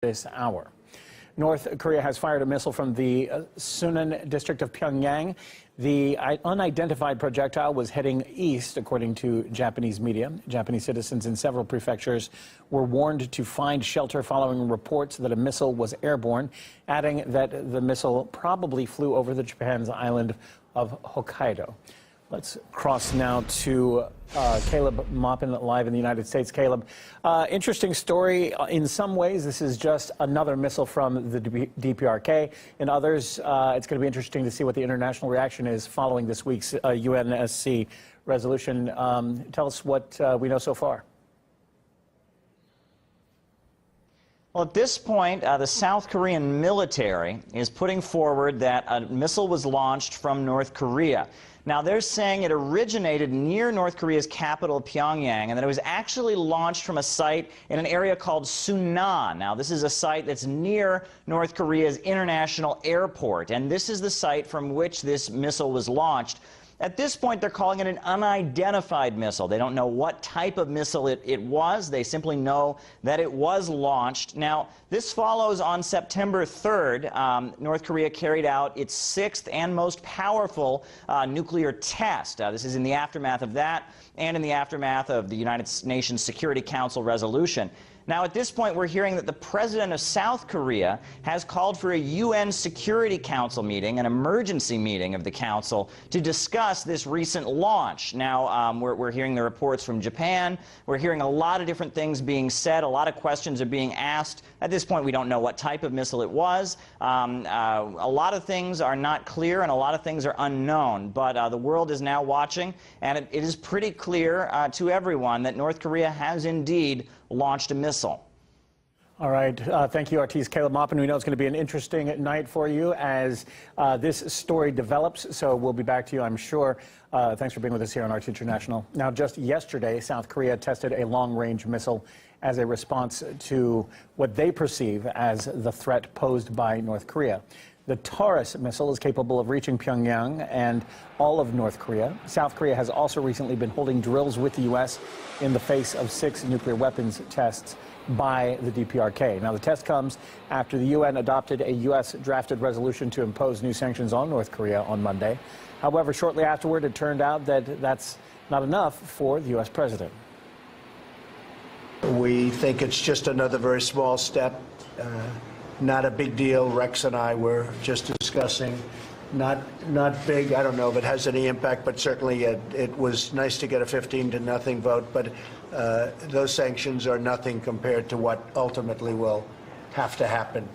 this hour. North Korea has fired a missile from the Sunan district of Pyongyang. The unidentified projectile was heading east, according to Japanese media. Japanese citizens in several prefectures were warned to find shelter following reports that a missile was airborne, adding that the missile probably flew over Japan's island of Hokkaido. Let's cross now to Caleb Maupin, live in the United States. Caleb, interesting story. In some ways, this is just another missile from the DPRK. In others, it's going to be interesting to see what the international reaction is following this week's UNSC resolution. Tell us what we know so far. Well, at this point, the South Korean military is putting forward that a missile was launched from North Korea. Now, they're saying it originated near North Korea's capital, Pyongyang, and that it was actually launched from a site in an area called Sunan. Now, this is a site that's near North Korea's international airport, and this is the site from which this missile was launched. At this point, they're calling it an unidentified missile. They don't know what type of missile it was. They simply know that it was launched. Now, this follows on September 3rd. North Korea carried out its 6th and most powerful nuclear test. This is in the aftermath of that and in the aftermath of the United Nations Security Council resolution. Now, at this point, we're hearing that the president of South Korea has called for a UN Security Council meeting, an emergency meeting of the Council, to discuss this recent launch. Now, we're hearing the reports from Japan. We're hearing a lot of different things being said. A lot of questions are being asked. At this point, we don't know what type of missile it was. A lot of things are not clear, and a lot of things are unknown. But the world is now watching, and it is pretty clear to everyone that North Korea has indeed launched a missile. All right. Thank you, Artiste Caleb Maupin. We know it's going to be an interesting night for you as this story develops, so we'll be back to you, I'm sure. Thanks for being with us here on Arts International. Now, just yesterday, South Korea tested a long-range missile as a response to what they perceive as the threat posed by North Korea. The Taurus missile is capable of reaching Pyongyang and all of North Korea. South Korea has also recently been holding drills with the U.S. in the face of 6 nuclear weapons tests by the DPRK. Now, the test comes after the UN adopted a U.S.-drafted resolution to impose new sanctions on North Korea on Monday. However, shortly afterward, it turned out that that's not enough for the U.S. president. We think it's just another very small step. Not a big deal. Rex and I were just discussing. Not big. I don't know if it has any impact, but certainly it was nice to get a 15-0 vote. But those sanctions are nothing compared to what ultimately will have to happen.